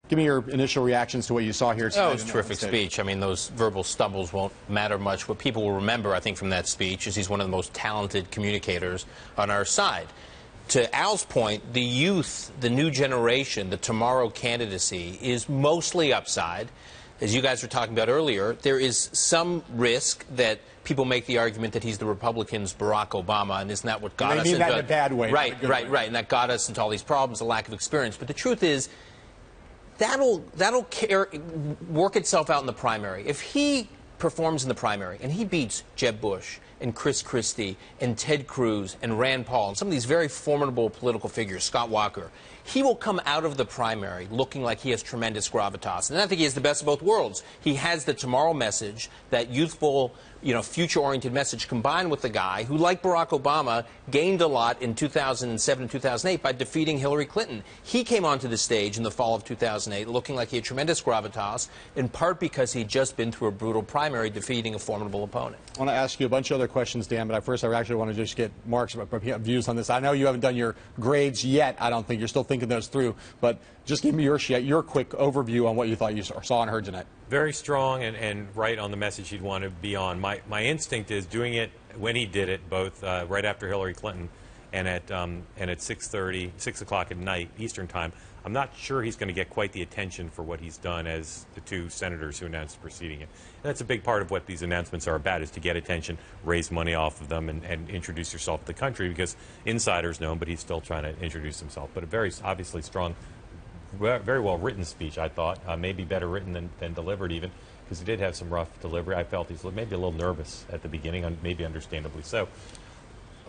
Give me your initial reactions to what you saw here tonight. Oh, it was a terrific speech. I mean, those verbal stumbles won't matter much. What people will remember, I think, from that speech is he's one of the most talented communicators on our side. To Al's point, the youth, the new generation, the tomorrow candidacy is mostly upside. As you guys were talking about earlier, there is some risk that people make the argument that he's the Republicans' Barack Obama, and isn't that what got us into... They mean that in a bad way. Right, and that got us into all these problems, the lack of experience. But the truth is, that'll work itself out in the primary. If he performs in the primary and he beats Jeb Bush and Chris Christie and Ted Cruz and Rand Paul and some of these very formidable political figures, Scott Walker, he will come out of the primary looking like he has tremendous gravitas. And I think he has the best of both worlds. He has the tomorrow message, that youthful, future-oriented message, combined with the guy who, like Barack Obama, gained a lot in 2007 and 2008 by defeating Hillary Clinton. He came onto the stage in the fall of 2008 looking like he had tremendous gravitas, in part because he'd just been through a brutal primary defeating a formidable opponent. I want to ask you a bunch of other questions, Dan, but first I actually want to just get Mark's views on this. I know you haven't done your grades yet. I don't think you're still thinking those through, but just give me your quick overview on what you thought you saw and heard tonight. Very strong and right on the message he'd want to be on. My instinct is doing it when he did it, both right after Hillary Clinton and at 6:30, 6 o'clock at night Eastern time. I'm not sure he's going to get quite the attention for what he's done as the two senators who announced preceding it. And that's a big part of what these announcements are about, is to get attention, raise money off of them, and introduce yourself to the country, because insiders know him, but he's still trying to introduce himself. But a very obviously strong, very well written speech, I thought. Maybe better written than delivered even, because he did have some rough delivery. I felt he's maybe a little nervous at the beginning, maybe understandably so.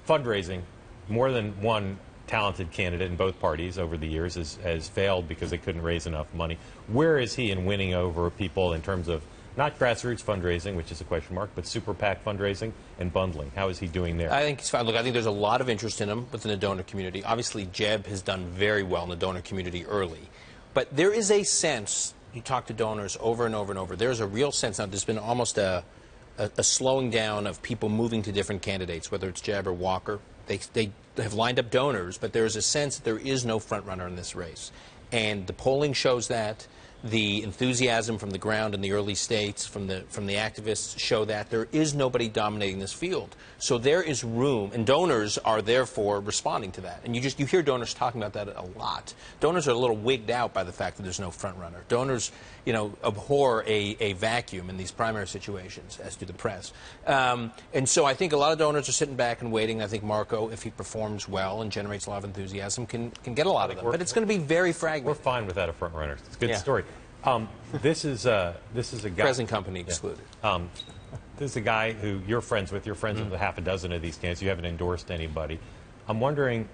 Fundraising, more than one talented candidate in both parties over the years has failed because they couldn't raise enough money. Where is he in winning over people in terms of not grassroots fundraising, which is a question mark, but super PAC fundraising and bundling? How is he doing there? I think he's fine. Look, I think there's a lot of interest in him within the donor community. Obviously, Jeb has done very well in the donor community early. But there is a sense, you talk to donors over and over and over, there's a real sense now there's been almost a slowing down of people moving to different candidates, whether it's Jeb or Walker. They have lined up donors, but there is a sense that there is no front runner in this race. And the polling shows that. The enthusiasm from the ground in the early states, from the activists, show that there is nobody dominating this field. So there is room, and donors are therefore responding to that. And you hear donors talking about that a lot. Donors are a little wigged out by the fact that there's no front runner. Donors, abhor a vacuum in these primary situations, as do the press. And so I think a lot of donors are sitting back and waiting. I think Marco, if he performs well and generates a lot of enthusiasm, can get a lot of them. But it's going to be very fragmented. We're fine without a front runner. It's a good story. This is a guy. Present company excluded. This is a guy who you're friends with. You're friends with a half a dozen of these candidates. You haven't endorsed anybody. I'm wondering,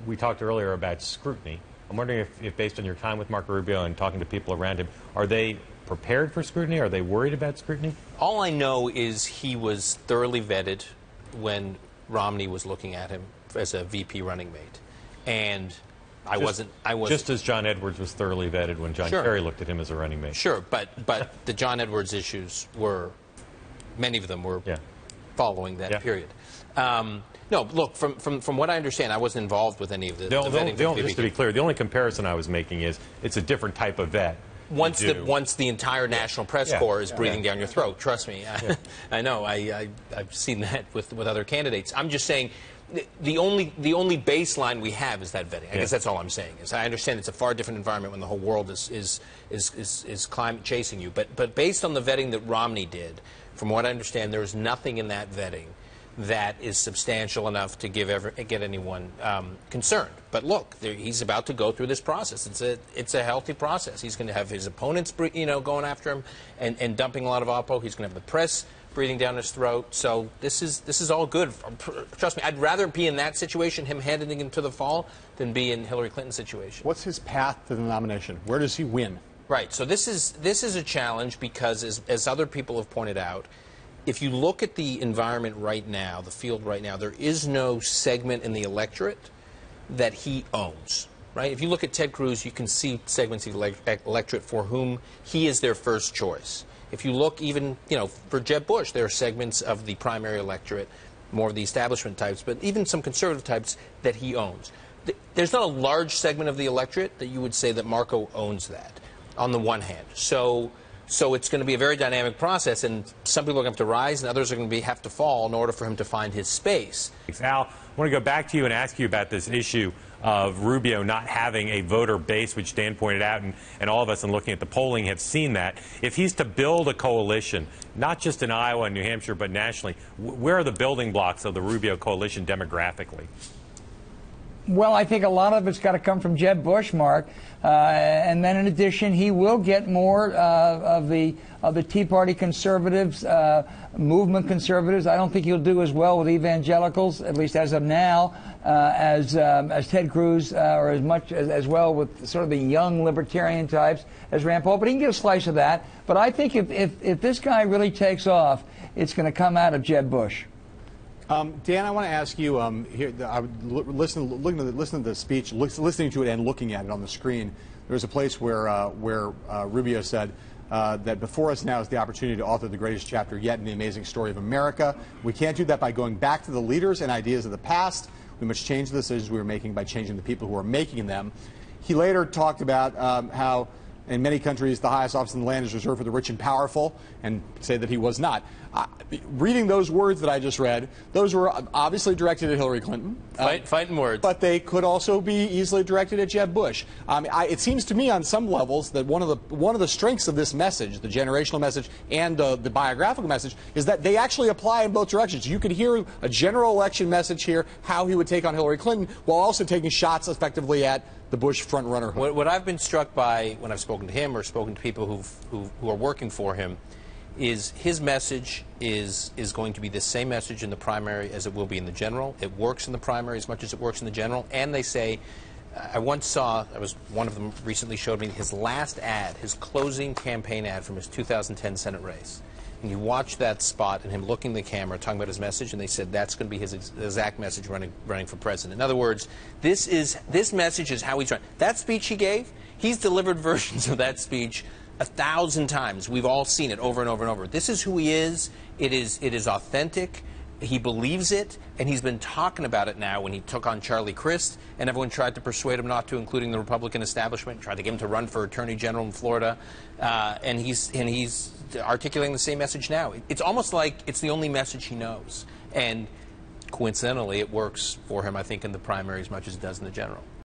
we talked earlier about scrutiny. I'm wondering if based on your time with Marco Rubio and talking to people around him, are they prepared for scrutiny? Are they worried about scrutiny? All I know is he was thoroughly vetted when Romney was looking at him as a VP running mate. And I wasn't. Just as John Edwards was thoroughly vetted when John Kerry looked at him as a running mate. Sure, but the John Edwards issues were, many of them were following that period. No, look, from what I understand, I wasn't involved with any of the vetting. Just to be clear, the only comparison I was making is it's a different type of vet. Once the entire national press corps is breathing down your throat, trust me. I know. I've seen that with other candidates. I'm just saying, the only baseline we have is that vetting. I guess that's all I'm saying. Is I understand it's a far different environment when the whole world is climate chasing you. But based on the vetting that Romney did, from what I understand, there is nothing in that vetting that is substantial enough to get anyone concerned. But look, he's about to go through this process. It's a healthy process. He's going to have his opponents, going after him and dumping a lot of oppo. He's going to have the press breathing down his throat. So this is all good. Trust me, I'd rather be in that situation, him handing him to the fall, than be in Hillary Clinton's situation. What's his path to the nomination? Where does he win? Right. So this is a challenge because, as other people have pointed out, if you look at the environment right now, the field right now, there is no segment in the electorate that he owns. Right? If you look at Ted Cruz, you can see segments of the electorate for whom he is their first choice. If you look even, for Jeb Bush, there are segments of the primary electorate, more of the establishment types, but even some conservative types that he owns. There's not a large segment of the electorate that you would say that Marco owns that. on the one hand. So it's going to be a very dynamic process, and some people are going to have to rise, and others are going to have to fall in order for him to find his space. Al, I want to go back to you and ask you about this issue of Rubio not having a voter base, which Dan pointed out, and all of us in looking at the polling have seen that. If he's to build a coalition, not just in Iowa and New Hampshire, but nationally, where are the building blocks of the Rubio coalition demographically? Well, I think a lot of it's got to come from Jeb Bush, Mark, and then in addition, he will get more of the Tea Party conservatives, movement conservatives. I don't think he'll do as well with evangelicals, at least as of now, as Ted Cruz, or as well with sort of the young libertarian types as Rand Paul. But he can get a slice of that. But I think if this guy really takes off, it's going to come out of Jeb Bush. Dan, I want to ask you, here, I would listening to the speech, listening to it and looking at it on the screen, there was a place where Rubio said that before us now is the opportunity to author the greatest chapter yet in the amazing story of America. We can't do that by going back to the leaders and ideas of the past. We must change the decisions we are making by changing the people who are making them. He later talked about how in many countries the highest office in the land is reserved for the rich and powerful, and say that he was not. Reading those words that I just read, those were obviously directed at Hillary Clinton. Fighting words. But they could also be easily directed at Jeb Bush. It seems to me on some levels that one of the strengths of this message, the generational message and the biographical message, is that they actually apply in both directions. You could hear a general election message here, how he would take on Hillary Clinton, while also taking shots effectively at the Bush front-runner. What I've been struck by when I've spoken to him or spoken to people who are working for him is his message is going to be the same message in the primary as it will be in the general. It works in the primary as much as it works in the general. And they say, I once saw, one of them recently showed me his last ad, his closing campaign ad from his 2010 Senate race. And you watch that spot and him looking at the camera, talking about his message, and they said that's going to be his exact message running for president. In other words, this message is how he's running. That speech he gave, he's delivered versions of that speech 1,000 times. We've all seen it over and over and over. This is who he is. It is authentic. He believes it, and he's been talking about it now when he took on Charlie Crist, and everyone tried to persuade him not to, including the Republican establishment, tried to get him to run for Attorney General in Florida, and he's articulating the same message now. It's almost like it's the only message he knows, and coincidentally, it works for him, I think, in the primary as much as it does in the general.